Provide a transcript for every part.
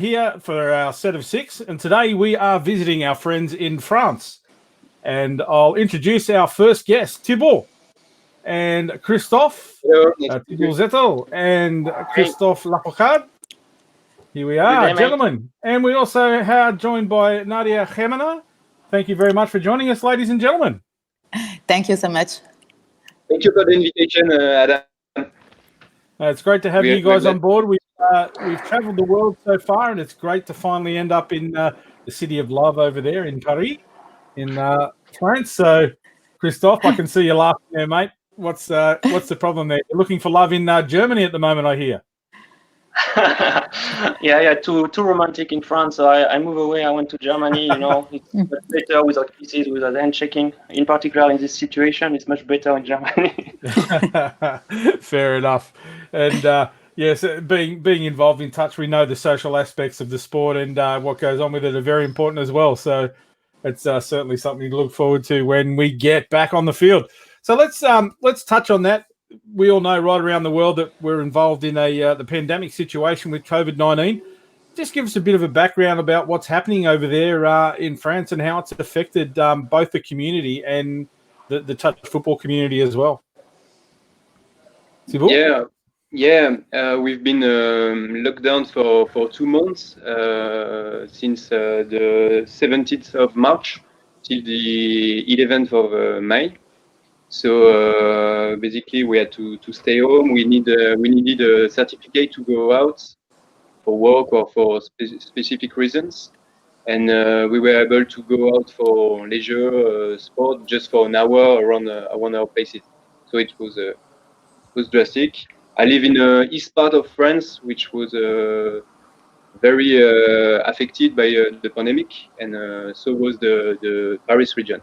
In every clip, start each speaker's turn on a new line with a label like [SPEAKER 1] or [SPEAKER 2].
[SPEAKER 1] here for our set of 6, and today we are visiting our friends in France. And I'll introduce our first guest, Thibault and Christophe.
[SPEAKER 2] Hello.
[SPEAKER 1] Thibault Zettel and Christophe Lafourcade. Here we are,
[SPEAKER 2] Good day,
[SPEAKER 1] gentlemen. And we also are joined by Nadia Quemener. Thank you very much for joining us, ladies and gentlemen.
[SPEAKER 3] Thank you so much.
[SPEAKER 2] Thank you for the invitation, Adam.
[SPEAKER 1] It's great to have you guys on board. We've travelled the world so far, and it's great to finally end up in the city of love over there in Paris, in France. So, Christophe, I can see you laughing there, mate. What's the problem there? You're looking for love in Germany at the moment, I hear.
[SPEAKER 4] yeah, too romantic in France. So I move away. I went to Germany. You know, it's much better without kisses, without handshaking. In particular, in this situation, it's much better in Germany.
[SPEAKER 1] Fair enough. And yes, being involved in touch, we know the social aspects of the sport and what goes on with it are very important as well. So it's certainly something to look forward to when we get back on the field. So let's touch on that. We all know right around the world that we're involved in the pandemic situation with COVID-19. Just give us a bit of a background about what's happening over there in France and how it's affected both the community and the touch football community as well.
[SPEAKER 2] Thibault? Yeah. We've been locked down for 2 months since the 17th of March till the 11th of May. So basically, we had to stay home. We needed a certificate to go out for work or for specific reasons, and we were able to go out for leisure sport just for an hour around our places. So it was drastic. I live in the east part of France, which was very affected by the pandemic, and so was the Paris region.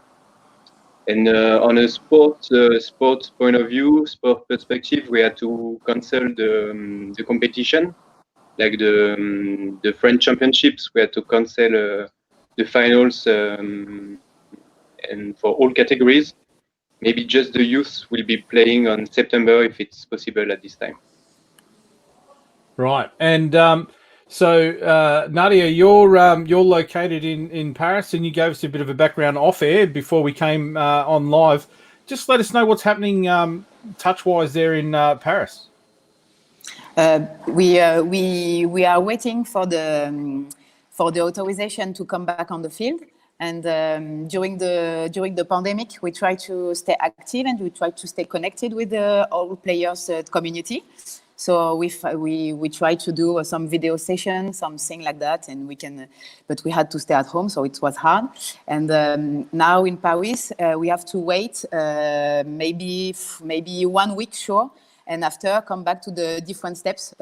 [SPEAKER 2] And on a sport point of view, sport perspective, we had to cancel the competition, like the French championships. We had to cancel the finals, and for all categories. Maybe just the youth will be playing on September if it's possible at this time.
[SPEAKER 1] Right, and so Nadia, you're located in Paris, and you gave us a bit of a background off air before we came on live. Just let us know what's happening touch-wise there in Paris.
[SPEAKER 3] We are waiting for the authorization to come back on the field. And during the pandemic, we try to stay active and we try to stay connected with all players community. So we try to do some video sessions, something like that, and but we had to stay at home, so it was hard. And now in Paris, we have to wait maybe 1 week, sure. And after, come back to the different steps.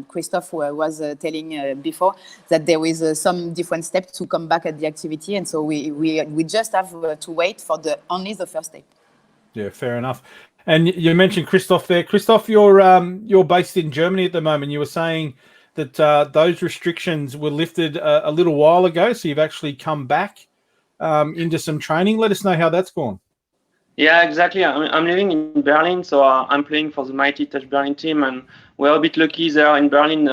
[SPEAKER 3] Christophe was telling before that there is some different steps to come back at the activity. And so we just have to wait for only the first step.
[SPEAKER 1] Yeah, fair enough. And you mentioned Christophe there. Christophe, you're based in Germany at the moment. You were saying that those restrictions were lifted a little while ago. So you've actually come back into some training. Let us know how that's gone.
[SPEAKER 4] Yeah, exactly. I'm living in Berlin, so I'm playing for the mighty Touch Berlin team, and we're a bit lucky there in Berlin.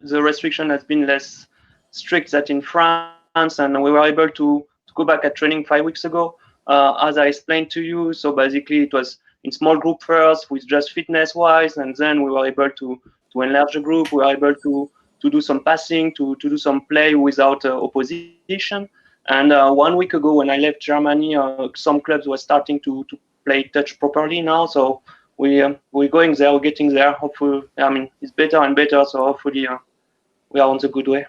[SPEAKER 4] The restriction has been less strict than in France, and we were able to go back at training 5 weeks ago, as I explained to you. So basically, it was in small group first, with just fitness-wise, and then we were able to enlarge the group. We were able to do some passing, to do some play without opposition. And 1 week ago, when I left Germany, some clubs were starting to play touch properly now. So we're going there, we're getting there. Hopefully, it's better and better. So hopefully, we are on the good way.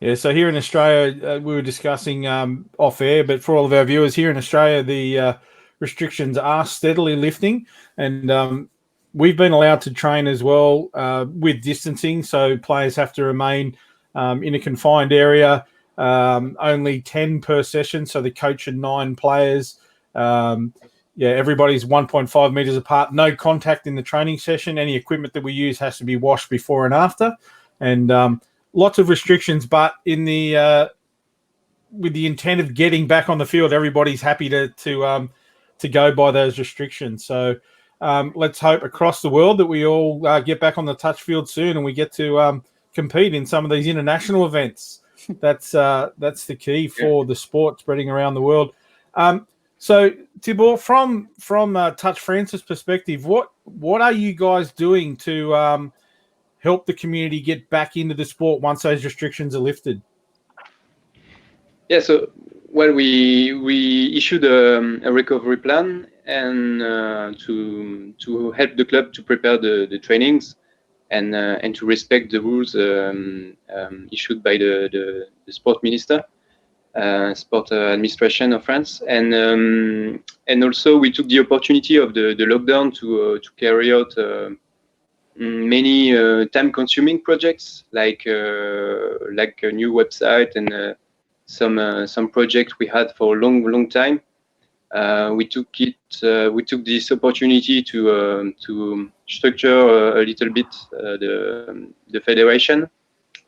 [SPEAKER 1] Yeah. So here in Australia, we were discussing off air, but for all of our viewers here in Australia, the restrictions are steadily lifting, and we've been allowed to train as well with distancing. So players have to remain in a confined area. Only 10 per session, so the coach and 9 players. Everybody's 1.5 meters apart. No contact in the training session. Any equipment that we use has to be washed before and after, and lots of restrictions. But in the with the intent of getting back on the field, everybody's happy to go by those restrictions. So let's hope across the world that we all get back on the touch field soon, and we get to compete in some of these international events. That's the key for the sport spreading around the world. So Thibault, from Touch France's perspective, what are you guys doing to help the community get back into the sport once those restrictions are lifted?
[SPEAKER 2] Yeah, so we issued a recovery plan and to help the club to prepare the trainings and to respect the rules issued by the sport minister, sport administration of France, and also we took the opportunity of the lockdown to carry out many time-consuming projects like a new website and some projects we had for a long time. We took this opportunity to structure a little bit the federation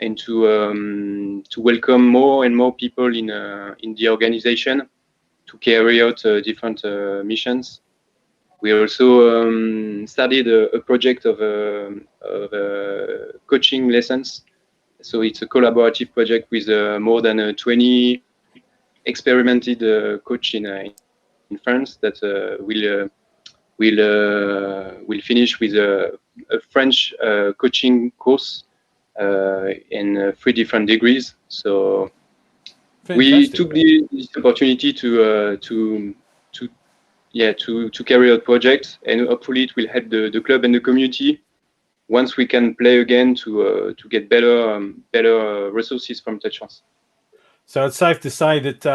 [SPEAKER 2] and to welcome more and more people in the organization to carry out different missions. We also started a project of coaching lessons. So it's a collaborative project with more than 20 experimented coach in France that will finish with a French coaching course in 3 different degrees. So fantastic. We took this opportunity to carry out projects, and hopefully it will help the club and the community once we can play again to get better resources from Touch France.
[SPEAKER 1] So it's safe to say that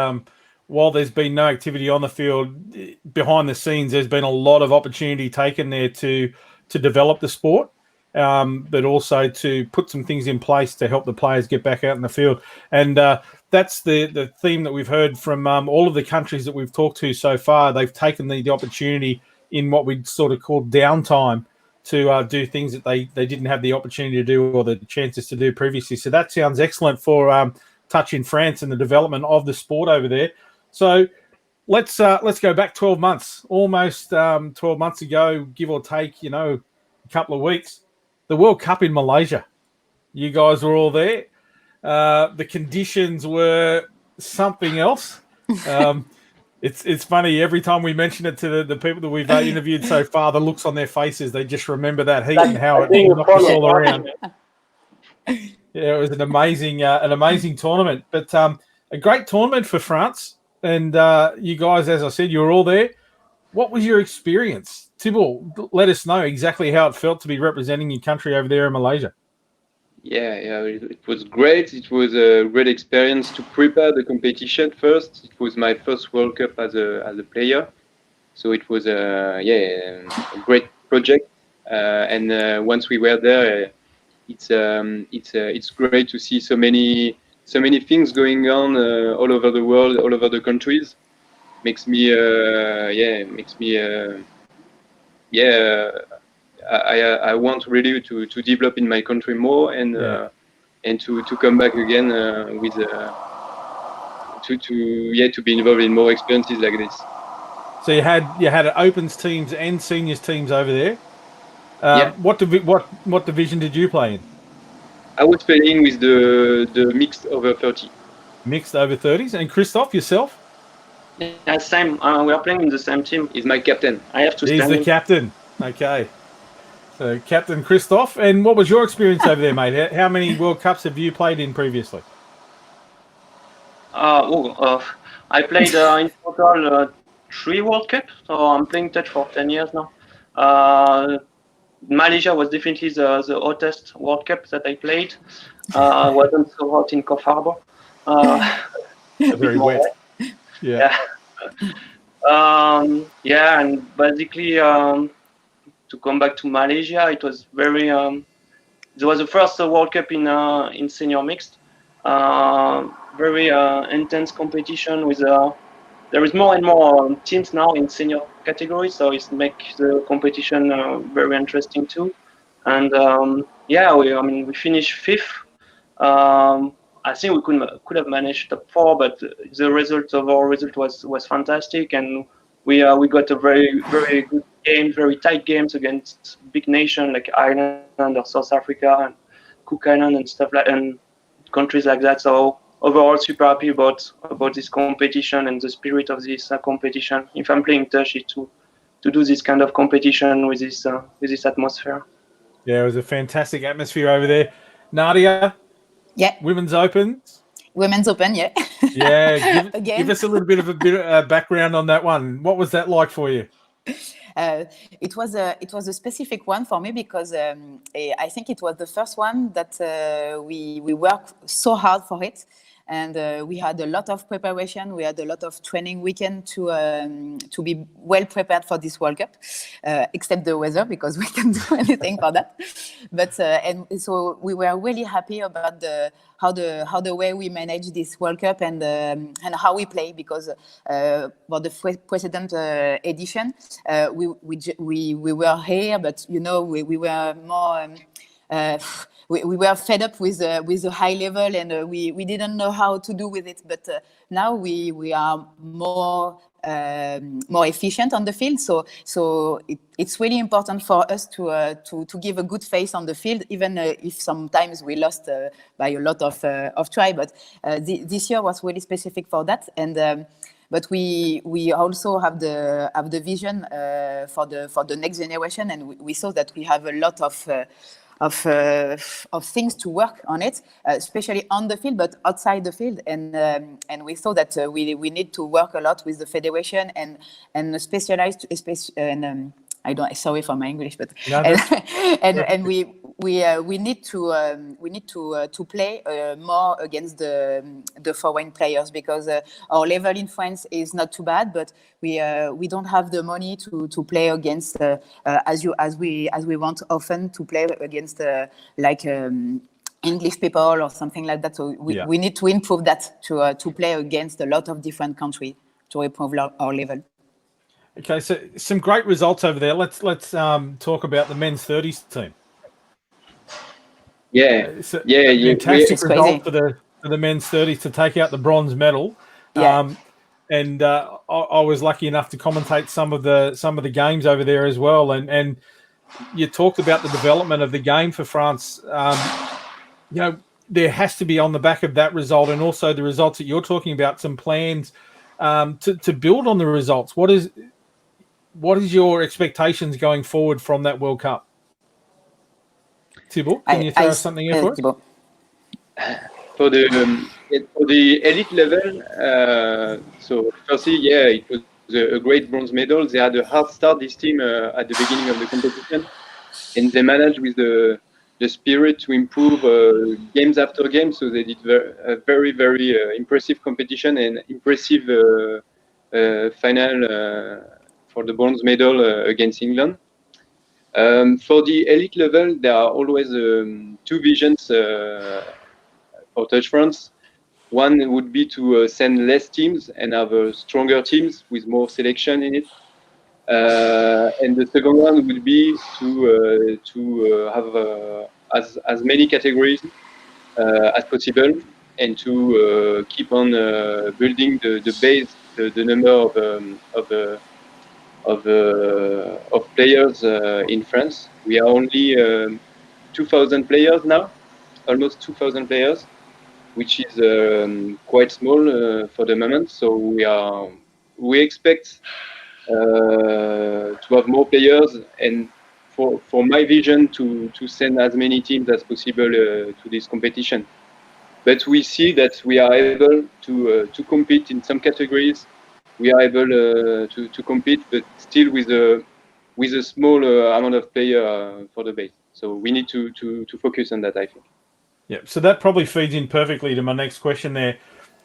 [SPEAKER 1] while there's been no activity on the field, behind the scenes, there's been a lot of opportunity taken there to develop the sport, but also to put some things in place to help the players get back out in the field. And that's the theme that we've heard from all of the countries that we've talked to so far. They've taken the opportunity in what we'd sort of call downtime to do things that they didn't have the opportunity to do or the chances to do previously. So that sounds excellent for Touch in France and the development of the sport over there. So let's go back 12 months, almost 12 months ago, give or take, a couple of weeks. The World Cup in Malaysia. You guys were all there. The conditions were something else. It's funny, every time we mention it to the people that we've interviewed so far, the looks on their faces, they just remember that heat and how it knocked us all around. Yeah, it was an amazing tournament, but a great tournament for France. And you guys, as I said, you were all there. What was your experience? Thibault, let us know exactly how it felt to be representing your country over there in Malaysia.
[SPEAKER 2] Yeah, it was great. It was a great experience to prepare the competition first. It was my first World Cup as a player, so it was a great project. And once we were there, it's great to see so many things going on all over the world, all over the countries. I want really to develop in my country more and to come back again to be involved in more experiences like this.
[SPEAKER 1] So you had opens teams and seniors teams over there. What division did you play in?
[SPEAKER 2] I was playing with the mixed over 30. Mixed over
[SPEAKER 1] 30s. And Christophe, yourself?
[SPEAKER 4] Yeah, same. We are playing in the same team.
[SPEAKER 2] He's my captain.
[SPEAKER 4] I have to stand
[SPEAKER 1] He's the captain. Okay. So, Captain Christophe. And what was your experience over there, mate? How many World Cups have you played in previously?
[SPEAKER 4] I played in total 3 World Cups. So I'm playing Touch for 10 years now. Malaysia was definitely the hottest World Cup that I played. Wasn't so hot in Coff Harbour.
[SPEAKER 1] Very wet. Yeah.
[SPEAKER 4] And basically to come back to Malaysia, it was very. It was the first World Cup in senior mixed. Very intense competition with. There is more and more teams now in senior category, so it makes the competition very interesting too. And we finished 5th. I think we could have managed top 4, but the result was fantastic, and we got a very good game, very tight games against big nations like Ireland or South Africa. And Cook Island and stuff like, and countries like that. So overall, super happy about this competition and the spirit of this competition. If I'm playing touch, it's to do this kind of competition with this atmosphere.
[SPEAKER 1] Yeah, it was a fantastic atmosphere over there. Nadia,
[SPEAKER 3] Yeah,
[SPEAKER 1] Women's Open.
[SPEAKER 3] Women's Open, yeah.
[SPEAKER 1] Yeah,
[SPEAKER 3] Again.
[SPEAKER 1] give us a little bit of background on that one. What was that like for you?
[SPEAKER 3] It was a specific one for me because I think it was the first one that we worked so hard for it. And we had a lot of preparation. We had a lot of training weekend to be well prepared for this World Cup, except the weather because we can't do anything for that. But and so we were really happy about how the way we managed this World Cup and how we play because for the precedent edition we were here, but you know we were more. We were fed up with the high level and we didn't know how to do with it. But now we are more efficient on the field. So it's really important for us to give a good face on the field, even if sometimes we lost by a lot of try. But this year was really specific for that. And but we also have the vision for the next generation, and we saw that we have a lot of things to work on it, especially on the field, but outside the field. And we thought that we need to work a lot with the federation and specialized, and sorry for my English, but
[SPEAKER 1] no,
[SPEAKER 3] and we need to play more against the foreign players because our level in France is not too bad, but we don't have the money to play against as we want often to play against English people or something like that. So we need to improve that to play against a lot of different countries to improve our level.
[SPEAKER 1] Okay, so some great results over there. Let's talk about the men's 30s team. Fantastic result for the men's 30s to take out the bronze medal.
[SPEAKER 3] Yeah.
[SPEAKER 1] And I was lucky enough to commentate some of the games over there as well. And you talked about the development of the game for France. You know, there has to be on the back of that result, and also the results that you're talking about, some plans to build on the results. What is your expectations going forward from that World Cup? Thibault, can you throw us something in for us?
[SPEAKER 2] Thibault. For the elite level, so firstly, it was a great bronze medal. They had a hard start, this team, at the beginning of the competition, and they managed with the spirit to improve games after game. So they did a very, very impressive competition and impressive final for the bronze medal against England. For the elite level, there are always two visions for Touch France. One would be to send less teams and have stronger teams with more selection in it. And the second one would be to have as many categories as possible, and to keep on building the base, the number of players in France. We are only 2,000 players now, almost 2,000 players, which is quite small for the moment. So we expect to have more players, and for my vision to send as many teams as possible to this competition. But we see that we are able to compete in some categories. We are able to compete, but still with a small amount of player for the base. So we need to focus on that, I think.
[SPEAKER 1] Yeah, so that probably feeds in perfectly to my next question there.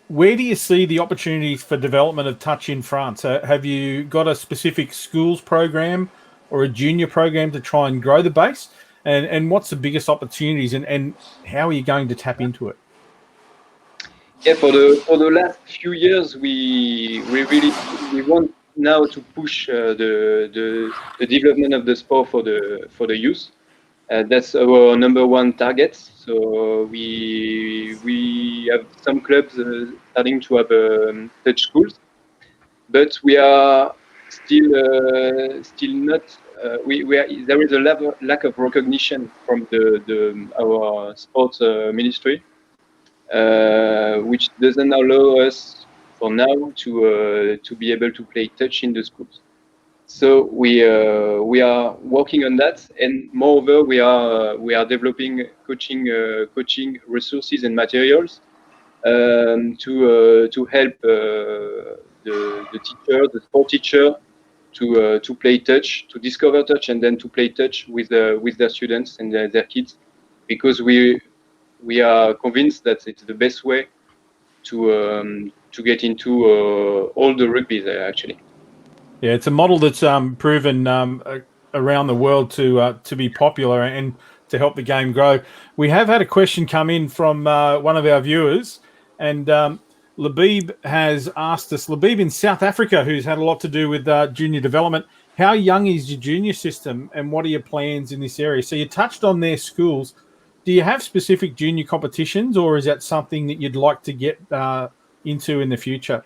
[SPEAKER 1] Where do you see the opportunities for development of touch in France? Have you got a specific schools program or a junior program to try and grow the base? And what's the biggest opportunities, and how are you going to tap into it?
[SPEAKER 2] Yeah, for the last few years, we want now to push the development of the sport for the youth. That's our number one target. So we have some clubs starting to have touch schools, but we are still not there is a lack of recognition from our sports ministry, which doesn't allow us for now to be able to play touch in the schools. So we are working on that, and moreover, we are developing coaching resources and materials to help the teacher, the sport teacher, to play touch, to discover touch, and then to play touch with their students and their kids, because we are convinced that it's the best way to get into all the rugby there, actually.
[SPEAKER 1] Yeah, it's a model that's proven around the world to be popular and to help the game grow. We have had a question come in from one of our viewers, and Labib has asked us, Labib in South Africa, who's had a lot to do with junior development, how young is your junior system and what are your plans in this area? So you touched on their schools. Do you have specific junior competitions, or is that something that you'd like to get into in the future?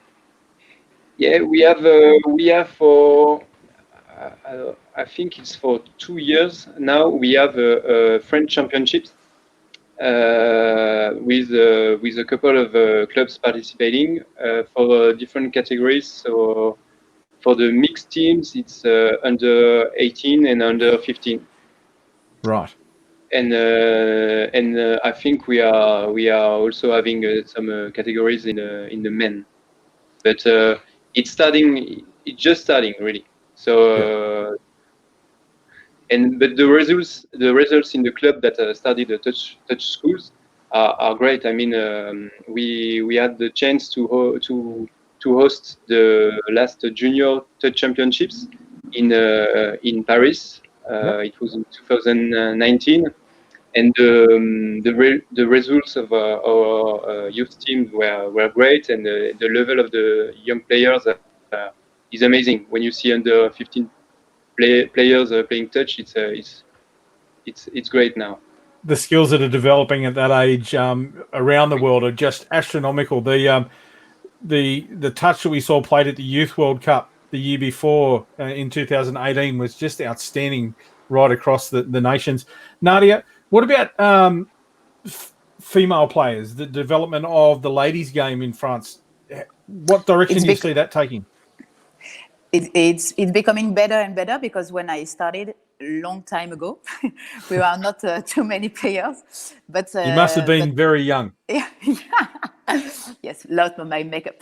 [SPEAKER 2] Yeah, we have for I think it's for 2 years now. We have a French championships with a couple of clubs participating for different categories. So for the mixed teams, it's under 18 and under 15.
[SPEAKER 1] Right.
[SPEAKER 2] And I think we are also having some categories in the men, but it's just starting really. So but the results in the club that started the touch schools are great. I mean, we had the chance to host the last junior touch championships in Paris. It was in 2019. And the results of our youth team were great, and the level of the young players is amazing. When you see under 15 players playing touch, it's great now.
[SPEAKER 1] The skills that are developing at that age around the world are just astronomical. The touch that we saw played at the Youth World Cup the year before in 2018 was just outstanding right across the nations. Nadia, what about female players, the development of the ladies' game in France? What direction do you see that taking?
[SPEAKER 3] It's becoming better and better, because when I started a long time ago, we were not too many players. But
[SPEAKER 1] you must have been very young.
[SPEAKER 3] Yeah. Yes, lost my makeup.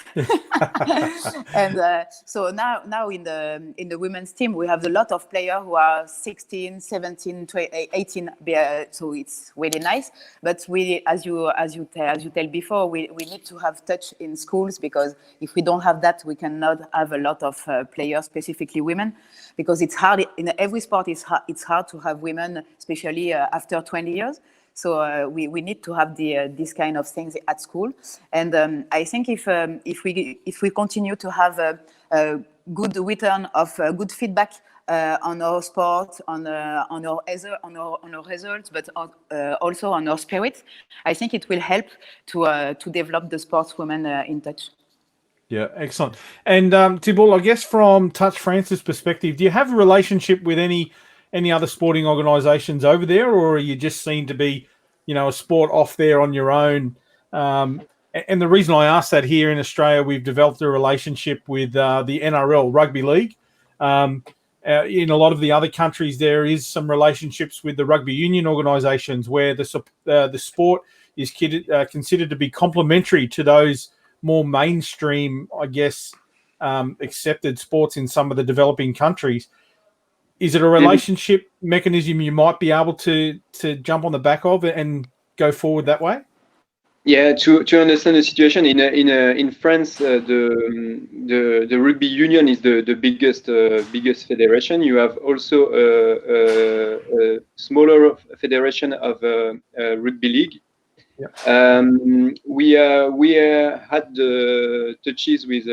[SPEAKER 3] And so now in the women's team, we have a lot of players who are 16, 17, 18. So it's really nice. But we, as you tell before, we need to have touch in schools, because if we don't have that, we cannot have a lot of players, specifically women, because it's hard in every sport. It's hard to have women, especially after 20 years. So we need to have this kind of things at school, and I think if we continue to have a good return of good feedback on our sport, on our results, but also on our spirit, I think it will help to develop the sportswomen in touch.
[SPEAKER 1] Yeah, excellent. And Thibault, I guess from Touch France's perspective, do you have a relationship with any other sporting organisations over there, or are you just seen to be, a sport off there on your own? And the reason I ask that, here in Australia, we've developed a relationship with the NRL Rugby League. In a lot of the other countries, there is some relationships with the rugby union organisations where the sport is considered to be complementary to those more mainstream, I guess, accepted sports in some of the developing countries. Is it a relationship mechanism you might be able to jump on the back of and go forward that way?
[SPEAKER 2] Yeah, to understand the situation in France, the rugby union is the biggest federation. You have also a smaller federation of rugby league. Yeah. We had touches with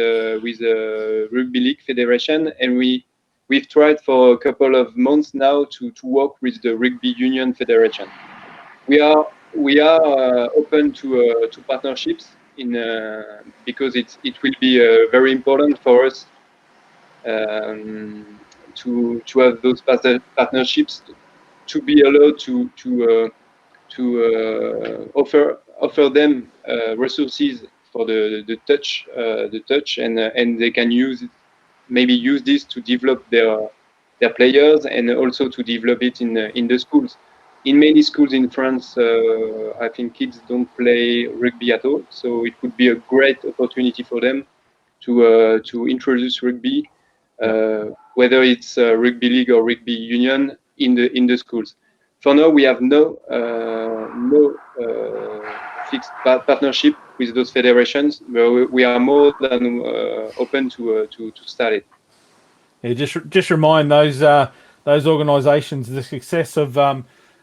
[SPEAKER 2] rugby league federation, and we've tried for a couple of months now to work with the Rugby Union Federation. We are open to partnerships because it will be very important for us to have those partnerships, to be allowed to offer them resources for the touch, and they can use this to develop their players, and also to develop it in the schools. In many schools in France, I think kids don't play rugby at all, so it would be a great opportunity for them to introduce rugby, whether it's rugby league or rugby union in the schools. For now, we have no fixed partnership with those federations, but we are more than open to start it.
[SPEAKER 1] Yeah, just remind those organisations the success of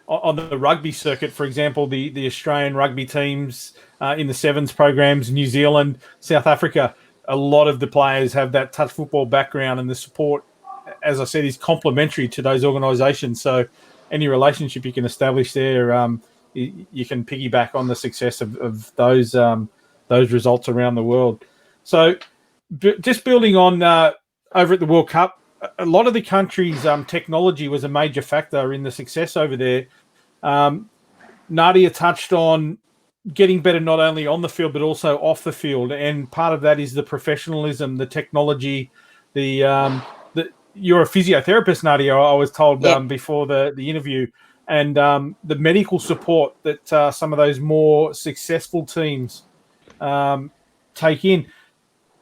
[SPEAKER 1] on the rugby circuit, for example, the Australian rugby teams in the sevens programs, New Zealand, South Africa. A lot of the players have that touch football background, and the support, as I said, is complementary to those organisations. So any relationship you can establish there, you can piggyback on the success of those results around the world. So just building on over at the World Cup, a lot of the countries' technology was a major factor in the success over there. Nadia touched on getting better not only on the field but also off the field, and part of that is the professionalism, the technology, you're a physiotherapist, Nadia, I was told before the interview, and the medical support that some of those more successful teams take in.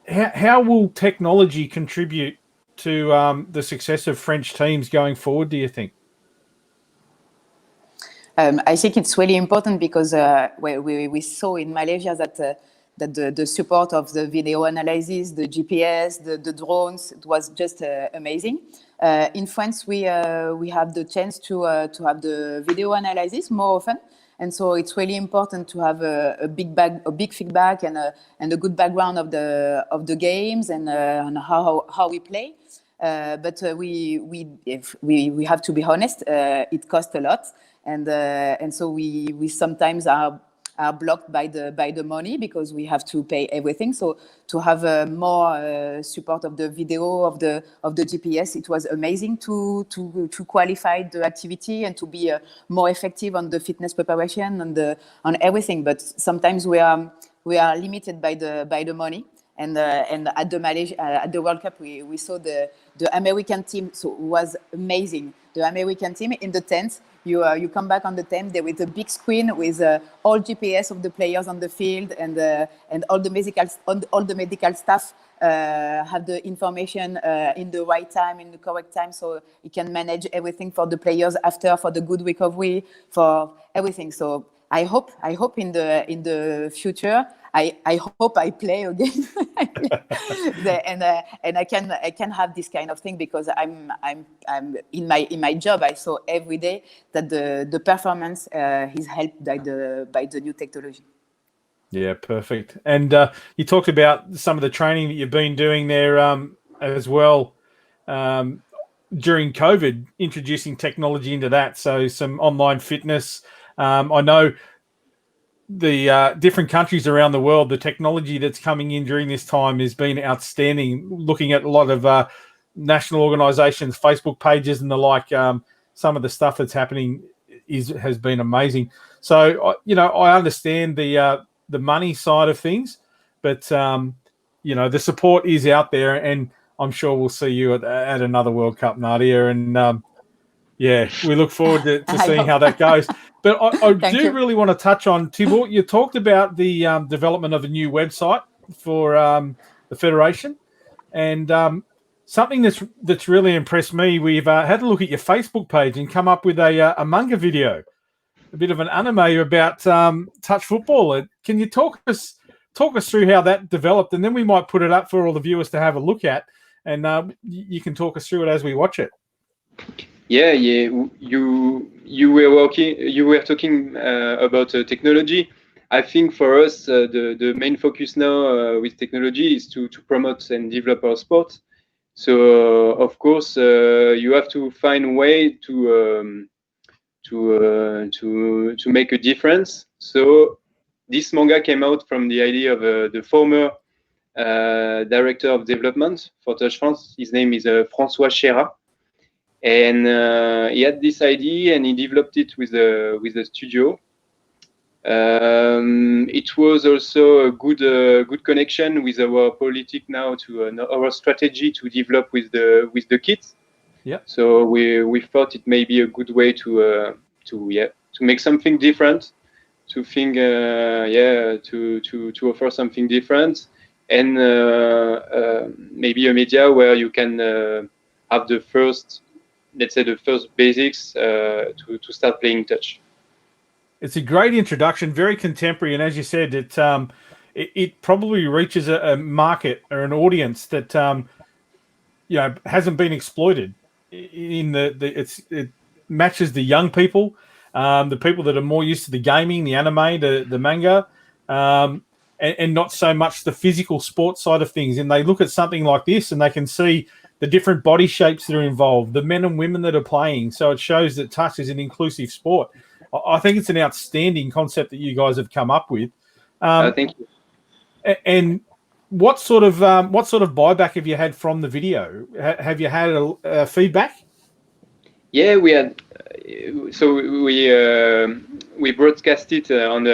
[SPEAKER 1] How will technology contribute to the success of French teams going forward, do you think?
[SPEAKER 3] I think it's really important because we saw in Malaysia that the support of the video analysis, the GPS, the drones, it was just amazing. In France, we have the chance to have the video analysis more often, and so it's really important to have a big feedback and a good background of the games and how we play. But we have to be honest. It costs a lot. And so we sometimes are blocked by the money because we have to pay everything. So to have more support of the video of the GPS, it was amazing to qualify the activity and to be more effective on the fitness preparation and on everything. But sometimes we are limited by the money. And at the World Cup, we saw the American team, so it was amazing. The American team in the tent. You come back on the tent there with a big screen with all GPS of the players on the field, and all the medical staff have the information in the right time, in the correct time, so you can manage everything for the players after, for the good recovery, for everything. So I hope in the future, I hope I play again, and I can have this kind of thing, because I'm in my job. I saw every day that the performance is helped by the new technology.
[SPEAKER 1] Yeah, perfect. And you talked about some of the training that you've been doing there as well during COVID, introducing technology into that. So some online fitness. I know the different countries around the world, the technology that's coming in during this time has been outstanding. Looking at a lot of national organisations, Facebook pages and the like, some of the stuff that's happening has been amazing. So, I understand the money side of things, but, the support is out there, and I'm sure we'll see you at another World Cup, Nadia. And, we look forward to seeing how that goes. But I do really want to touch on, Thibault, you talked about the development of a new website for the Federation. And something that's really impressed me, we've had a look at your Facebook page and come up with a manga video, a bit of an anime about touch football. Can you talk us through how that developed? And then we might put it up for all the viewers to have a look at, and you can talk us through it as we watch it.
[SPEAKER 2] Yeah. You were talking about technology. I think for us, the main focus now with technology is to promote and develop our sport. So of course, you have to find a way to make a difference. So this manga came out from the idea of the former director of development for Touch France. His name is François Chérat. and he had this idea and he developed it with the studio. It was also a good connection with our politic now to our strategy to develop with the kids.
[SPEAKER 1] Yeah.
[SPEAKER 2] So we thought it may be a good way to make something different, to think to offer something different, and maybe a media where you can have the first basics to start playing touch.
[SPEAKER 1] It's a great introduction, very contemporary, and as you said, it probably reaches a market or an audience that hasn't been exploited. It matches the young people, the people that are more used to the gaming, the anime, the manga, and not so much the physical sports side of things. And they look at something like this and they can see the different body shapes that are involved, the men and women that are playing. So it shows that touch is an inclusive sport. I think it's an outstanding concept that you guys have come up with.
[SPEAKER 2] Thank you.
[SPEAKER 1] And what sort of buyback have you had from the video? Have you had a feedback?
[SPEAKER 2] Yeah, we had. So we broadcast it on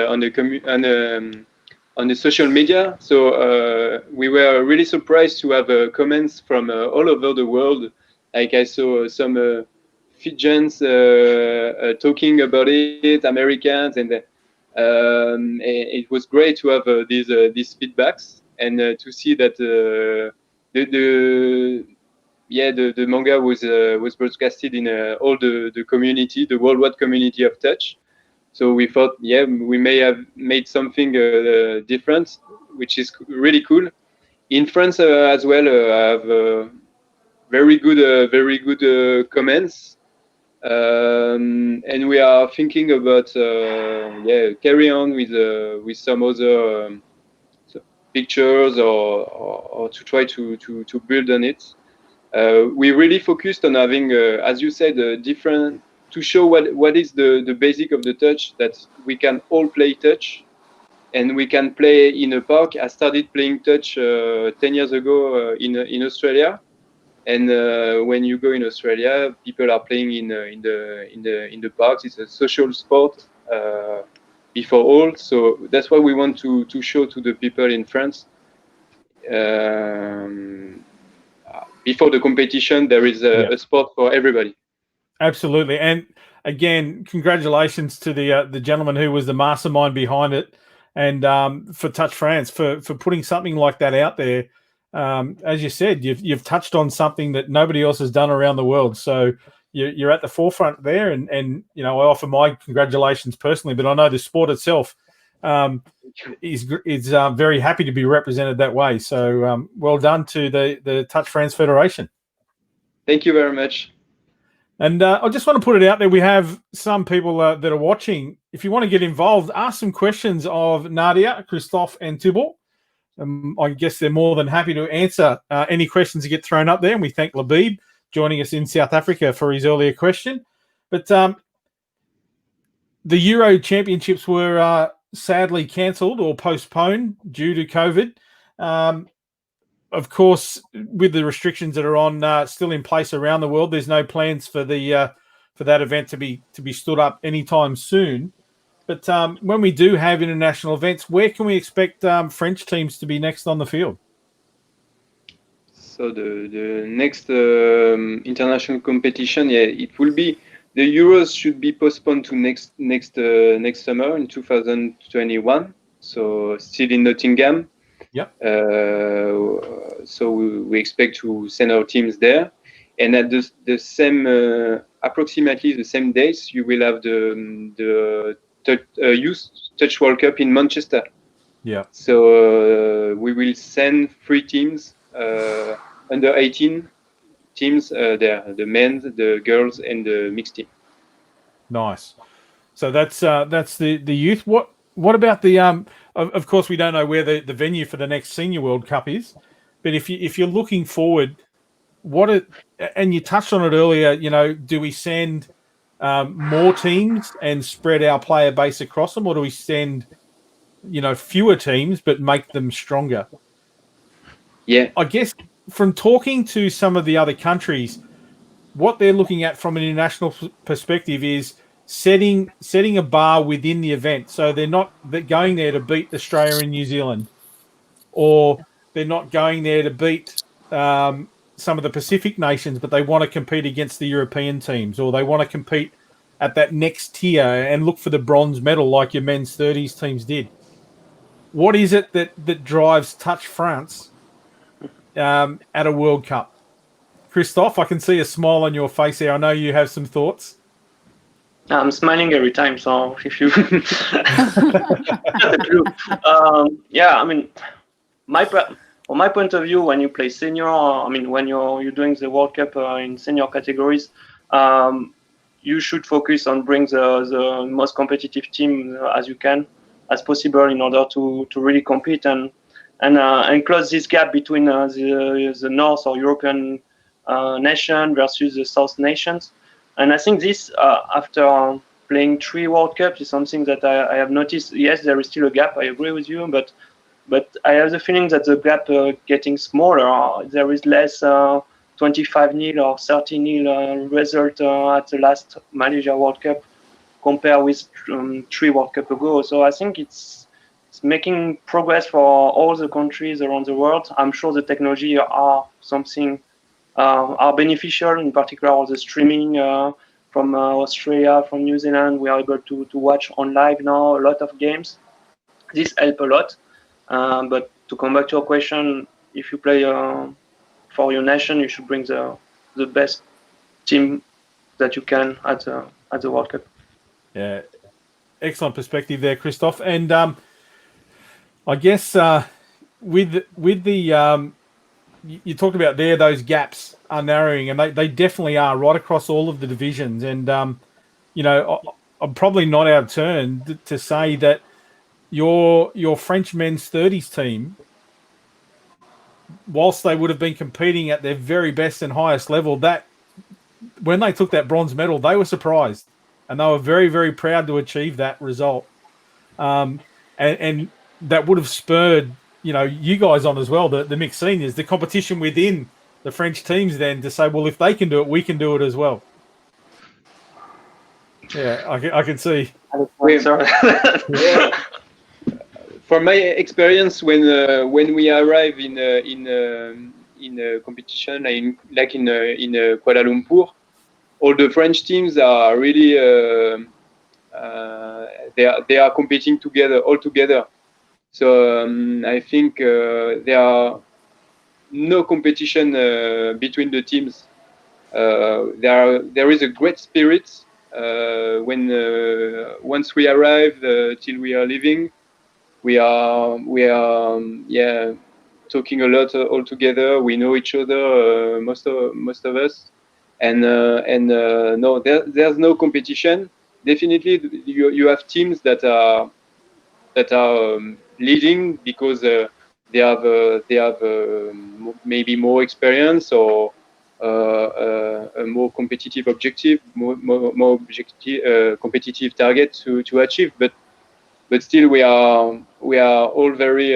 [SPEAKER 2] the social media. So we were really surprised to have comments from all over the world. Like I saw some Fijians talking about it, Americans, and it was great to have these feedbacks and to see that the manga was broadcasted in all the community, the worldwide community of touch. So we thought, we may have made something different, which is really cool. In France as well, I have very good comments. And we are thinking about carry on with some other pictures or to try to build on it. We really focused on having, as you said, different to show what is the basic of the touch, that we can all play touch and we can play in a park. I started playing touch 10 years ago in Australia. And when you go in Australia, people are playing in the parks. It's a social sport before all. So that's what we want to show to the people in France. Before the competition, there is a sport for everybody.
[SPEAKER 1] Absolutely, and again, congratulations to the gentleman who was the mastermind behind it, and for Touch France for putting something like that out there. As you said, you've touched on something that nobody else has done around the world. So you're at the forefront there, and I offer my congratulations personally. But I know the sport itself is very happy to be represented that way. So well done to the Touch France Federation.
[SPEAKER 2] Thank you very much.
[SPEAKER 1] And I just want to put it out there. We have some people that are watching. If you want to get involved, ask some questions of Nadia, Christophe, and Thibault. I guess they're more than happy to answer any questions that get thrown up there. And we thank Labib joining us in South Africa for his earlier question. But the Euro Championships were sadly cancelled or postponed due to COVID. Of course, with the restrictions that are on still in place around the world, there's no plans for that event to be stood up anytime soon. But when we do have international events, where can we expect French teams to be next on the field?
[SPEAKER 2] So the next international competition, it will be, the Euros should be postponed to next summer in 2021. So still in Nottingham.
[SPEAKER 1] Yep.
[SPEAKER 2] So we expect to send our teams there, and at the same approximately the same days, you will have the Youth Touch World Cup in Manchester.
[SPEAKER 1] Yeah.
[SPEAKER 2] So we will send 3 teams, under 18 teams there: the men, the girls, and the mixed team.
[SPEAKER 1] Nice. So that's the youth. What about the Of course, we don't know where the venue for the next Senior World Cup is, but if you're looking forward, and you touched on it earlier, do we send more teams and spread our player base across them, or do we send fewer teams but make them stronger?
[SPEAKER 2] Yeah,
[SPEAKER 1] I guess from talking to some of the other countries, what they're looking at from an international perspective is setting a bar within the event. So they're not going there to beat Australia and New Zealand, or they're not going there to beat some of the Pacific nations, but they want to compete against the European teams, or they want to compete at that next tier and look for the bronze medal like your men's 30s teams did. What is it that drives Touch France at a World Cup? Christophe, I can see a smile on your face here. I know you have some thoughts.
[SPEAKER 4] I'm smiling every time, so if you yeah, I mean, from my point of view, when you play senior, I mean, when you're doing the World Cup in senior categories, you should focus on bring the most competitive team as possible in order to really compete and close this gap between the North or European nation versus the South nations. And I think this, after playing 3 World Cups, is something that I have noticed. Yes, there is still a gap. I agree with you, but I have the feeling that the gap getting smaller. There is less 25-0 or 30-0 result at the last Malaysia World Cup compared with 3 World Cup ago. So I think it's making progress for all the countries around the world. I'm sure the technology are beneficial, in particular the streaming from Australia, from New Zealand. We are able to watch on live now a lot of games. This helps a lot. But to come back to your question, if you play for your nation, you should bring the best team that you can at the World Cup.
[SPEAKER 1] Yeah, excellent perspective there, Christophe. And I guess with the you talked about there, those gaps are narrowing, and they definitely are right across all of the divisions. And I'm probably not our turn to say that your French men's 30s team, whilst they would have been competing at their very best and highest level, that when they took that bronze medal, they were surprised, and they were very, very proud to achieve that result. And that would have spurred you guys on as well, the mixed seniors, the competition within the French teams, then to say, well, if they can do it, we can do it as well. Yeah, I can see.
[SPEAKER 2] Yeah. From my experience, when we arrive in a competition like in Kuala Lumpur, all the French teams are really they are competing all together. So I think there are no competition between the teams. There is a great spirit when once we arrive till we are leaving. We are talking a lot all together. We know each other, most of us, and no, there's no competition. Definitely, you have teams that are leading because they have maybe more experience or a more competitive objective, more competitive target to achieve, but still we are all very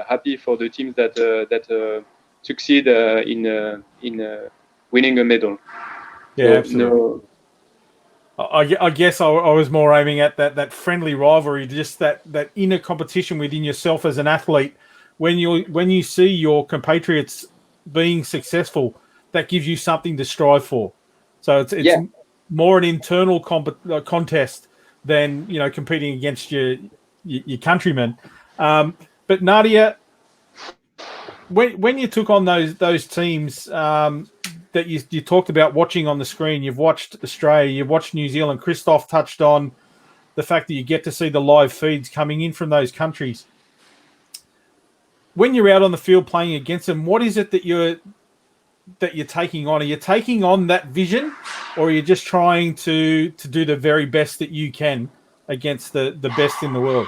[SPEAKER 2] happy for the teams that succeed in winning a medal.
[SPEAKER 1] Yeah, so, absolutely. No, I guess I was more aiming at that friendly rivalry, just that inner competition within yourself as an athlete. When you see your compatriots being successful, that gives you something to strive for. So it's more an internal contest than competing against your countrymen. But Nadia, when you took on those teams that you talked about watching on the screen, you've watched Australia, you've watched New Zealand. Christophe touched on the fact that you get to see the live feeds coming in from those countries. When you're out on the field playing against them, what is it that you're taking on? Are you taking on that vision, or are you just trying to do the very best that you can against the best in the world?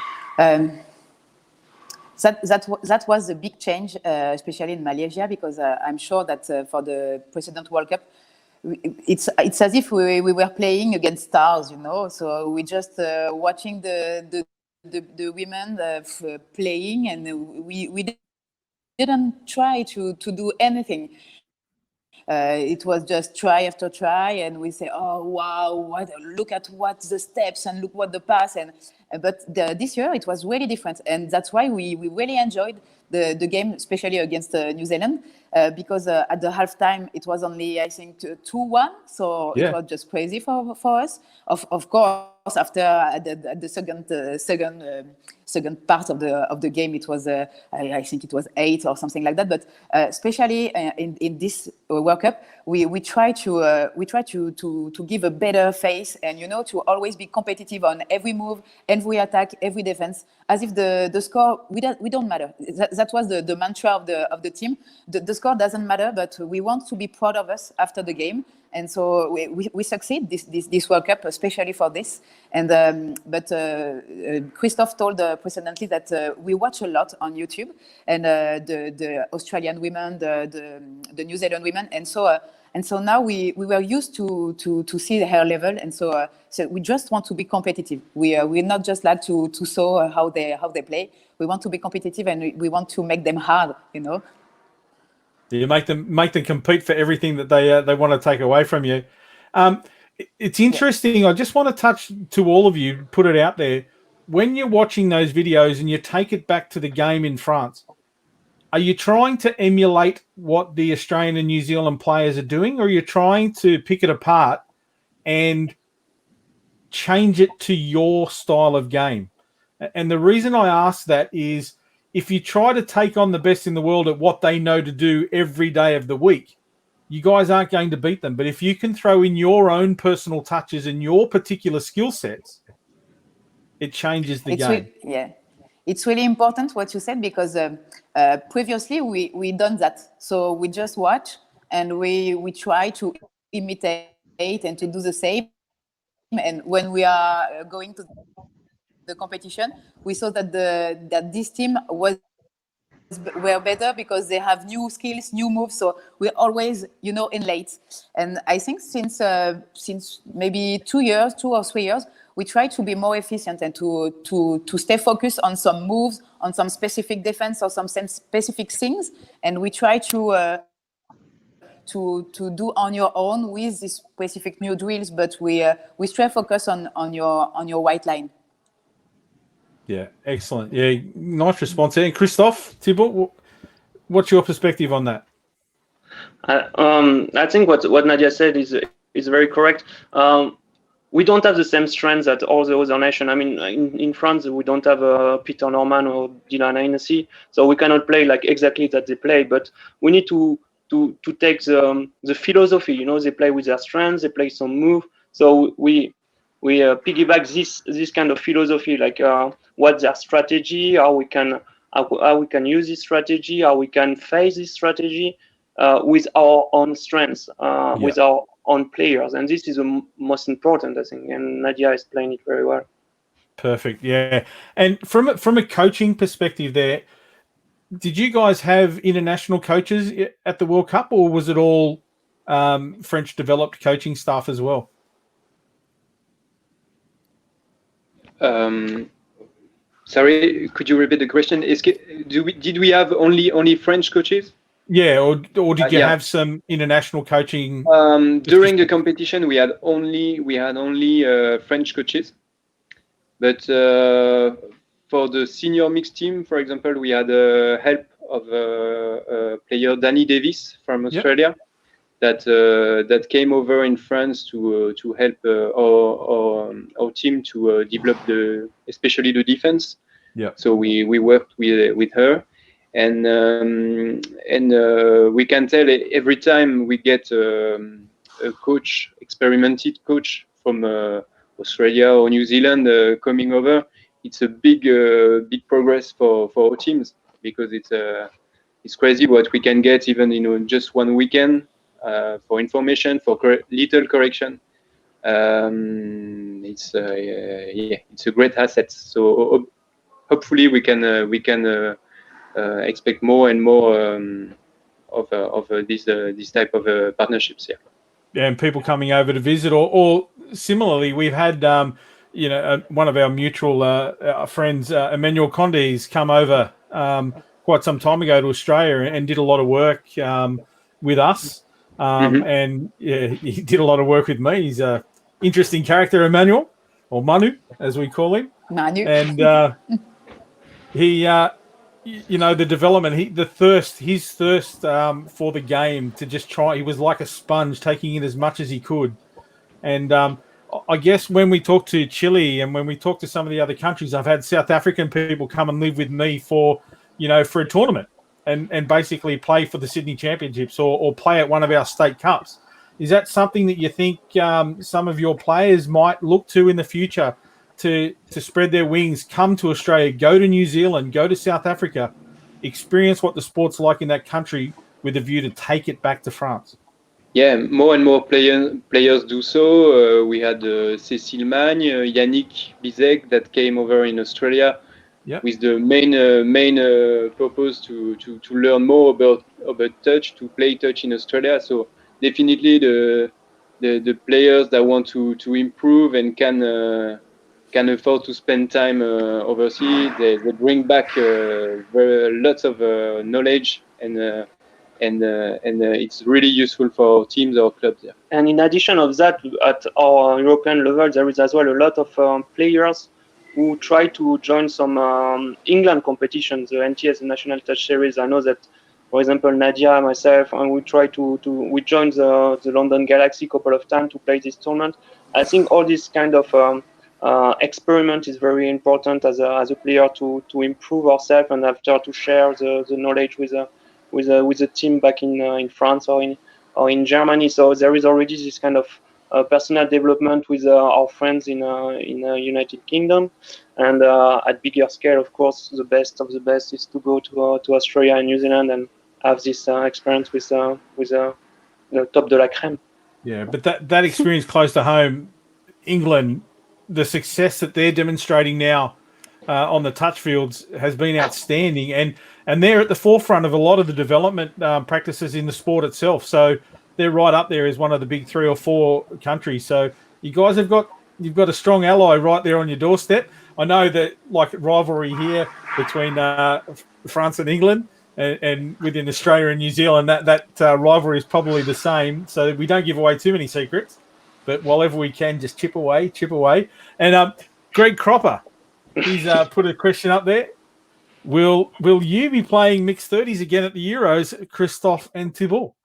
[SPEAKER 3] That was a big change, especially in Malaysia, because I'm sure that for the precedent World Cup, it's as if we were playing against stars, So we just watching the women playing, and we didn't try to do anything. It was just try after try, and we say, oh wow, look at what the steps and look what the pass. And but this year it was really different, and that's why we really enjoyed the game, especially against New Zealand, because at the halftime it was only, I think, 2-1, so it was just crazy for us. Of course, after the second part of the game, it was I think it was 8 or something like that. But especially in this World Cup, we try to give a better face, and to always be competitive on every move, every attack, every defense, as if the score we don't matter. That was the mantra of the team. The score doesn't matter, but we want to be proud of us after the game. And so we succeed this World Cup, especially for this. And but Christophe told precedently that we watch a lot on YouTube, and the Australian women, the New Zealand women, and so now we were used to see her level, and so we just want to be competitive. We're not just like to saw how they play. We want to be competitive, and we want to make them hard.
[SPEAKER 1] You make them compete for everything that they want to take away from you. It's interesting. I just want to touch to all of you, put it out there. When you're watching those videos and you take it back to the game in France, are you trying to emulate what the Australian and New Zealand players are doing, or are you trying to pick it apart and change it to your style of game? And the reason I ask that is, if you try to take on the best in the world at what they know to do every day of the week, you guys aren't going to beat them. But if you can throw in your own personal touches and your particular skill sets, it changes the game.
[SPEAKER 3] It's really important what you said, because previously we done that. So we just watch and we try to imitate and to do the same. And when we are going to the competition, we saw that that this team were better because they have new skills, new moves. So we're always, in late. And I think since maybe 2 or 3 years, we try to be more efficient and to stay focused on some moves, on some specific defense or some specific things. And we try to do on your own with these specific new drills, but we stay focused on your white line.
[SPEAKER 1] Yeah, excellent. Yeah, nice response there. And Christophe, Thibault, what's your perspective on that?
[SPEAKER 4] I think what Nadia said is very correct. We don't have the same strengths that all the other nations. I mean, in France, we don't have Peter Norman or Dylan Hennessy, so we cannot play like exactly that they play. But we need to take the philosophy. They play with their strengths, they play some move. So we piggyback this kind of philosophy, like what's their strategy, how we can use this strategy, how we can face this strategy with our own strengths, with our own players, and this is the most important, I think. And Nadia explained it very well.
[SPEAKER 1] Perfect. Yeah, and from a coaching perspective, there, did you guys have international coaches at the World Cup, or was it all French developed coaching staff as well?
[SPEAKER 2] Sorry, could you repeat the question? Did we have only French coaches?
[SPEAKER 1] Yeah, or did you have some international coaching?
[SPEAKER 2] During the competition, we had only French coaches, but for the senior mixed team, for example, we had help of player Danny Davis from Australia. That came over in France to help our team to develop especially the defense.
[SPEAKER 1] Yeah.
[SPEAKER 2] So we worked with her, and we can tell every time we get a experimented coach from Australia or New Zealand coming over, it's a big progress for our teams, because it's crazy what we can get even in just one weekend. For information, for little correction, it's a great asset. So hopefully we can expect more and more of this type of partnerships here.
[SPEAKER 1] Yeah, and people coming over to visit, or similarly, we've had one of our mutual friends, Emmanuel Conde's, come over quite some time ago to Australia and did a lot of work with us. And yeah, he did a lot of work with me. He's a interesting character, Emmanuel, or Manu, as we call him.
[SPEAKER 3] Manu.
[SPEAKER 1] And he, the development, his thirst for the game to just try. He was like a sponge, taking in as much as he could. And I guess when we talk to Chile and when we talk to some of the other countries, I've had South African people come and live with me for a tournament and basically play for the Sydney Championships or play at one of our state cups. Is that something that you think some of your players might look to in the future to spread their wings, come to Australia, go to New Zealand, go to South Africa, experience what the sport's like in that country with a view to take it back to France?
[SPEAKER 2] Yeah, more and more players do so. We had Cécile Magne, Yannick Bizek that came over in Australia with the main purpose to learn more about touch, to play touch in Australia. So definitely the players that want to improve and can afford to spend time overseas, they bring back lots of knowledge and it's really useful for teams or clubs there.
[SPEAKER 4] And in addition of that, at our European level, there is as well a lot of players who try to join some England competitions, the NTS, the National Touch Series. I know that, for example, Nadia, myself, and we try we joined the London Galaxy a couple of times to play this tournament. I think all this kind of experiment is very important as a player to improve ourselves and after to share the knowledge with a team back in France or in Germany. So there is already this kind of personal development with our friends in United Kingdom, and at bigger scale, of course, the best of the best is to go to Australia and New Zealand and have this experience with the top de la crème.
[SPEAKER 1] Yeah, but that experience close to home, England, the success that they're demonstrating now on the touch fields has been outstanding, and they're at the forefront of a lot of the development practices in the sport itself. So they're right up there as one of the big 3 or 4 countries. So you guys you've got a strong ally right there on your doorstep. I know that like rivalry here between France and England and within Australia and New Zealand, that rivalry is probably the same. So we don't give away too many secrets, but wherever we can, just chip away. And Greg Cropper, he's put a question up there. Will you be playing mixed 30s again at the Euros, Christophe and Thibault?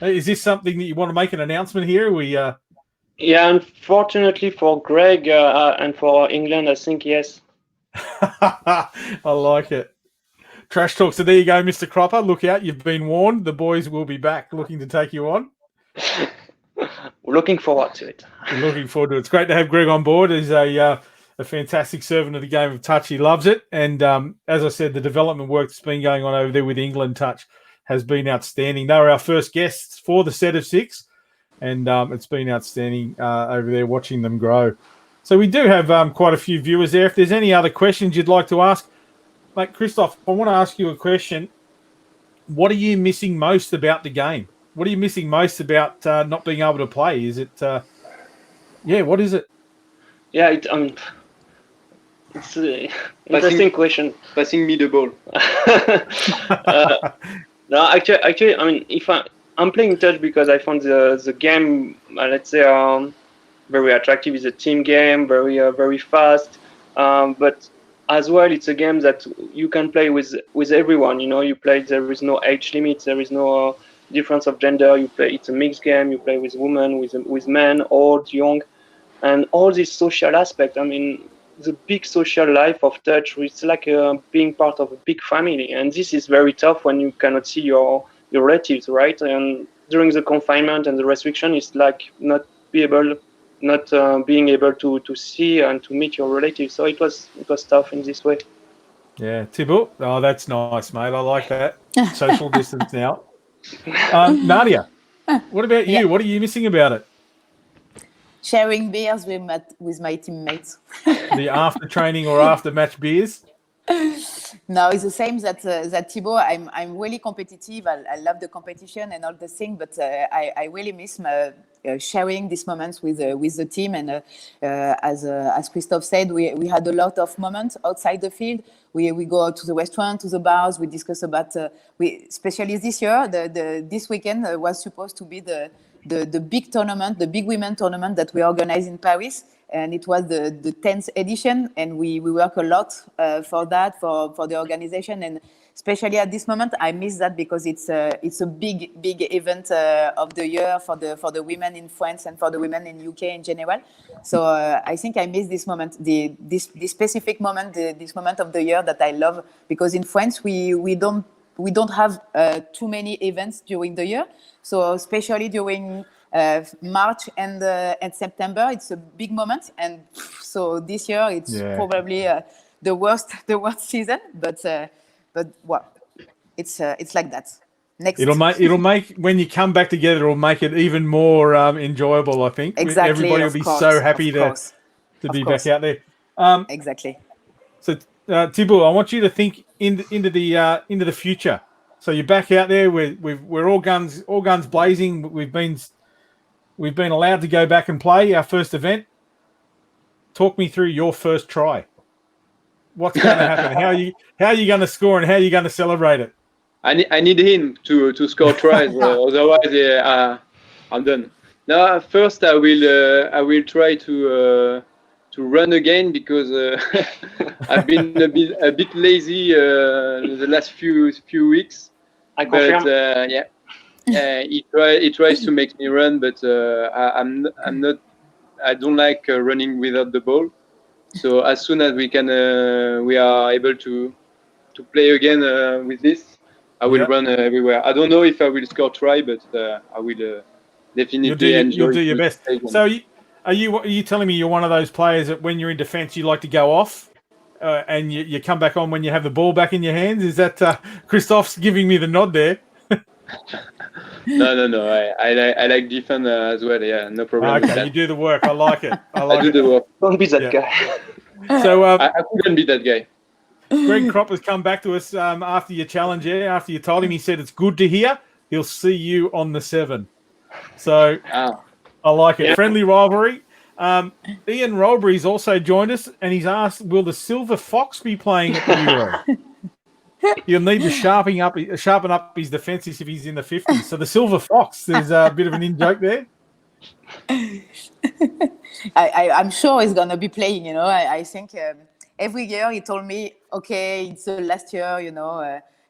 [SPEAKER 1] Is this something that you want to make an announcement here?
[SPEAKER 4] Yeah, unfortunately for Greg and for England, I think yes.
[SPEAKER 1] I like it. Trash talk. So there you go, Mr. Cropper. Look out, you've been warned. The boys will be back looking to take you on.
[SPEAKER 4] We're looking forward to it.
[SPEAKER 1] We're looking forward to it. It's great to have Greg on board. He's a fantastic servant of the game of touch. He loves it. And as I said, the development work that's been going on over there with England Touch has been outstanding. They were our first guests for the set of 6, and it's been outstanding over there watching them grow. So we do have quite a few viewers there. If there's any other questions you'd like to ask, mate, Christophe, I want to ask you a question. What are you missing most about the game? What are you missing most about not being able to play? Is it, what is it?
[SPEAKER 4] Yeah, it's an interesting question.
[SPEAKER 2] Passing me the ball.
[SPEAKER 4] No, actually, I mean, if I'm playing touch because I found the game, let's say, very attractive. It's a team game, very fast, but as well, it's a game that you can play with everyone. You play. There is no age limit. There is no difference of gender. You play. It's a mixed game. You play with women, with men, old, young, and all this social aspect. I mean, the big social life of touch. It's like being part of a big family, and this is very tough when you cannot see your relatives, right? And during the confinement and the restriction, it's like not being able to see and to meet your relatives. So it was tough in this way.
[SPEAKER 1] Yeah, Thibault. Oh, that's nice, mate. I like that. Social distance now. Nadia, what about you?
[SPEAKER 3] Yeah.
[SPEAKER 1] What are you missing about it?
[SPEAKER 3] Sharing beers with my teammates.
[SPEAKER 1] The after training or after match beers?
[SPEAKER 3] No, it's the same that Thibault. I'm really competitive. I love the competition and all the thing, but I really miss sharing these moments with the team. And as Christophe said, we had a lot of moments outside the field. We go out to the restaurant, to the bars. We discuss about especially this year. This weekend was supposed to be the big tournament, the big women tournament that we organized in Paris. And it was the 10th edition, and we work a lot for that, for the organization, and especially at this moment, I miss that because it's a big event of the year for the women in France and for the women in UK in general. So I think I miss this moment, this specific moment, this moment of the year that I love, because in France we don't have too many events during the year. So especially during March and September, it's a big moment, and so this year it's probably the worst season. But well, it's like that. Next,
[SPEAKER 1] it'll make when you come back together, it'll make it even more enjoyable. I think
[SPEAKER 3] exactly.
[SPEAKER 1] Everybody will be so happy to be back out there.
[SPEAKER 3] Exactly.
[SPEAKER 1] So Thibault, I want you to think into the future. So you're back out there. We're all guns blazing. We've been allowed to go back and play our first event. Talk me through your first try. What's going to happen? How are you going to score, and how are you going to celebrate it?
[SPEAKER 2] I need him to score tries. Otherwise, I'm done. No, first I will try to run again, because I've been a bit lazy the last few weeks.
[SPEAKER 4] I confirm.
[SPEAKER 2] But he tries to make me run, but I'm not. I don't like running without the ball. So as soon as we are able to play again with this, I will run everywhere. I don't know if I will score try, but I will definitely enjoy.
[SPEAKER 1] You'll do your best. So are you telling me you're one of those players that when you're in defence you like to go off and you come back on when you have the ball back in your hands? Is that Christophe's giving me the nod there?
[SPEAKER 2] No. I like defend as well. Yeah, no problem.
[SPEAKER 1] Okay, you do the work. I like it.
[SPEAKER 2] I do the work.
[SPEAKER 4] Don't be that guy.
[SPEAKER 1] So
[SPEAKER 2] I couldn't be that guy.
[SPEAKER 1] Greg Kropp has come back to us after your challenge. After you told him, he said it's good to hear. He'll see you on the 7. So I like it. Yeah. Friendly rivalry. Ian Rolbury's also joined us, and he's asked, will the Silver Fox be playing at the Euro? He'll need to sharpen up his defences if he's in the 50s. So the Silver Fox, there's a bit of an in-joke there.
[SPEAKER 3] I'm sure he's going to be playing, I think every year he told me, okay, it's the last year,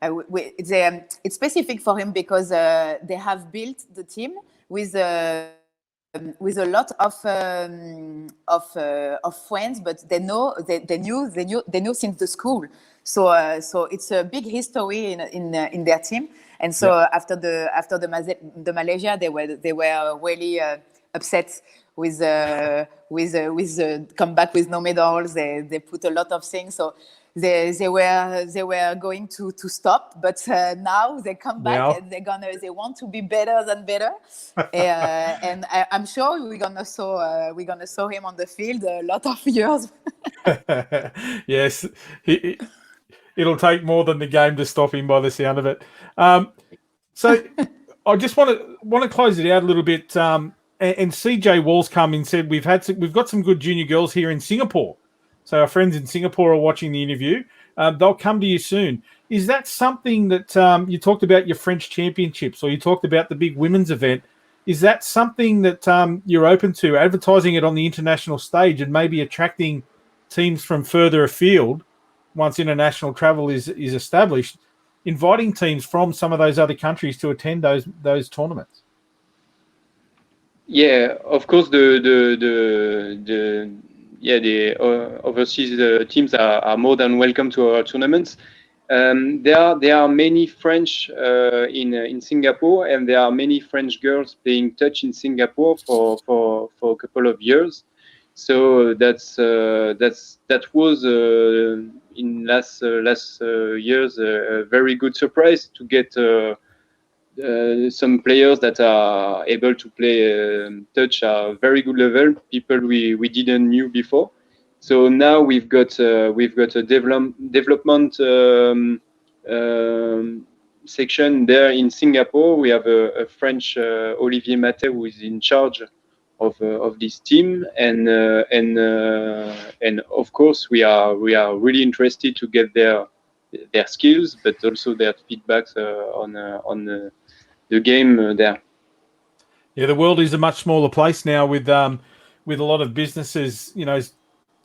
[SPEAKER 3] it's specific for him because they have built the team with a lot of friends, but they knew since the school. So it's a big history in their team, and so after the Malaysia, they were really upset with comeback with no medals. They put a lot of things, so they were going to stop, but now they come back and they want to be better than better, and I'm sure we're gonna saw him on the field a lot of years.
[SPEAKER 1] Yes. It'll take more than the game to stop him by the sound of it. So I just want to close it out a little bit. And CJ Wall's come and said we've got some good junior girls here in Singapore. So our friends in Singapore are watching the interview. They'll come to you soon. Is that something that you talked about your French championships, or you talked about the big women's event? Is that something that you're open to, advertising it on the international stage and maybe attracting teams from further afield? Once international travel is established, inviting teams from some of those other countries to attend those tournaments.
[SPEAKER 2] Yeah, of course. The overseas teams are more than welcome to our tournaments. There are many French in Singapore, and there are many French girls playing touch in Singapore for a couple of years. So that was in last years a very good surprise to get some players that are able to play touch at a very good level. People we didn't knew before. So now we've got a development section there in Singapore. We have a French Olivier Matte, who is in charge of this team, and of course we are really interested to get their skills, but also their feedbacks on the game there.
[SPEAKER 1] Yeah, the world is a much smaller place now with a lot of businesses,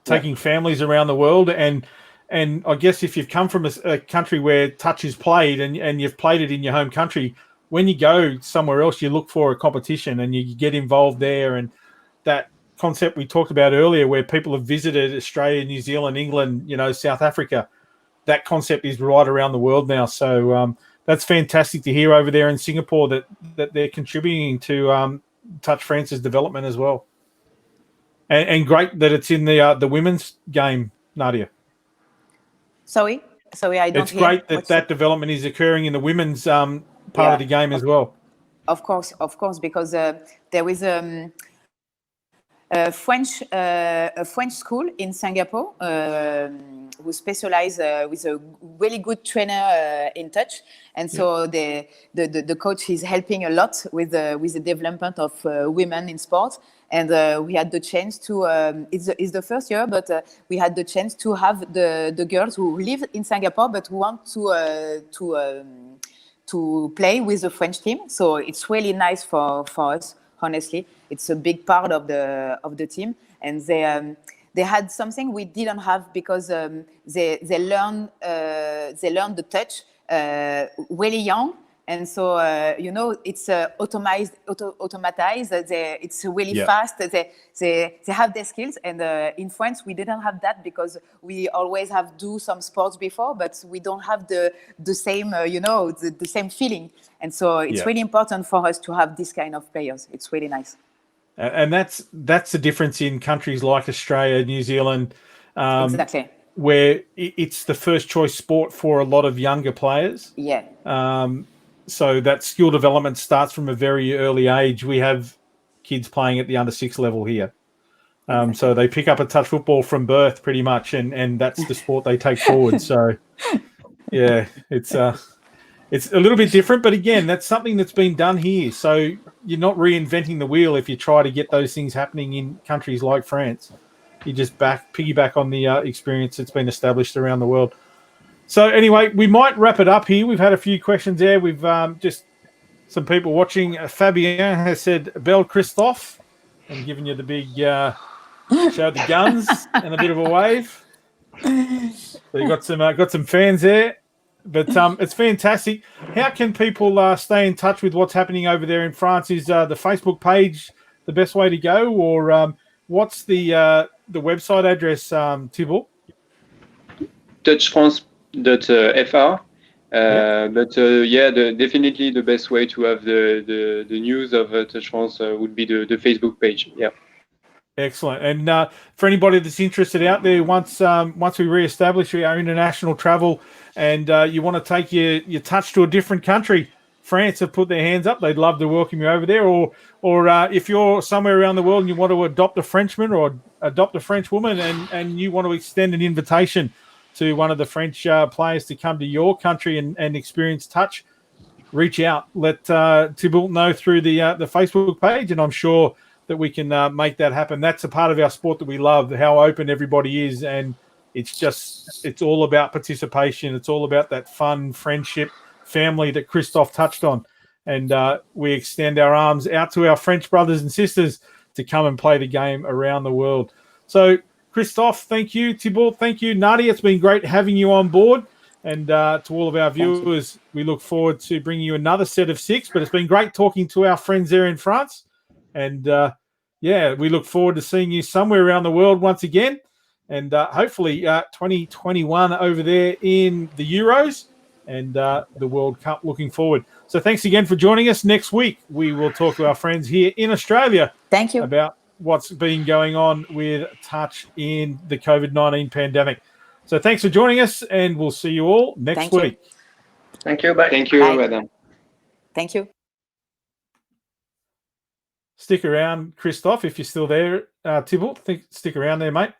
[SPEAKER 1] taking families around the world, and I guess if you've come from a country where touch is played and you've played it in your home country, when you go somewhere else, you look for a competition and you get involved there. And that concept we talked about earlier, where people have visited Australia, New Zealand, England, South Africa, that concept is right around the world now. So that's fantastic to hear over there in Singapore that they're contributing to Touch France's development as well. And great that it's in the women's game, Nadia.
[SPEAKER 3] Sorry, I don't.
[SPEAKER 1] It's great that development is occurring in the women's part of the game as well.
[SPEAKER 3] Of course, because there is a French school in Singapore who specialize with a really good trainer in touch, and so the coach is helping a lot with the development of women in sport. And we had the chance to it's the first year, but we had the chance to have the girls who live in Singapore but who want to play with the French team. So it's really nice for us. Honestly, it's a big part of the team, and they had something we didn't have because they learn the touch really young. And so, it's automatized. It's really fast. They have their skills. And in France, we didn't have that because we always have do some sports before, but we don't have the same, the same feeling. And so it's really important for us to have this kind of players. It's really nice.
[SPEAKER 1] And that's the difference in countries like Australia, New Zealand,
[SPEAKER 3] exactly,
[SPEAKER 1] where it's the first choice sport for a lot of younger players.
[SPEAKER 3] Yeah.
[SPEAKER 1] So that skill development starts from a very early age. We have kids playing at the under-6 level here.
[SPEAKER 3] Exactly.
[SPEAKER 1] So they pick up a touch football from birth pretty much, and that's the sport they take forward. So, yeah, it's a little bit different. But again, that's something that's been done here. So you're not reinventing the wheel if you try to get those things happening in countries like France. You just piggyback on the experience that's been established around the world. So anyway, we might wrap it up here. We've had a few questions there. We've just some people watching. Fabien has said, Belle Christophe, and given you the big showed the guns and a bit of a wave. So you got some fans there. But it's fantastic. How can people stay in touch with what's happening over there in France? Is the Facebook page the best way to go? Or what's the website address, Thibault?
[SPEAKER 2] touchfrance.fr. But definitely the best way to have the news of Touch France would be the Facebook page. Yeah.
[SPEAKER 1] Excellent. And for anybody that's interested out there, once we reestablish our international travel and you want to take your touch to a different country, France have put their hands up. They'd love to welcome you over there. Or if you're somewhere around the world and you want to adopt a Frenchman or adopt a French woman and you want to extend an invitation to one of the French players to come to your country and experience touch, reach out. Let Thibault know through the Facebook page, and I'm sure that we can make that happen. That's a part of our sport that we love, how open everybody is, and it's all about participation. It's all about that fun, friendship, family that Christophe touched on. And we extend our arms out to our French brothers and sisters to come and play the game around the world. So, Christophe, thank you. Thibault, thank you. Nadia, it's been great having you on board. And to all of our viewers, we look forward to bringing you another set of 6. But it's been great talking to our friends there in France. And, we look forward to seeing you somewhere around the world once again. And hopefully 2021 over there in the Euros and the World Cup, looking forward. So thanks again for joining us. Next week, we will talk to our friends here in Australia.
[SPEAKER 3] Thank you.
[SPEAKER 1] About what's been going on with touch in the COVID-19 pandemic. So thanks for joining us, and we'll see you all next week.
[SPEAKER 4] Thank you. Bye.
[SPEAKER 2] Thank you, Adam.
[SPEAKER 3] Thank you.
[SPEAKER 1] Stick around, Christophe, if you're still there. Thibault, stick around there, mate.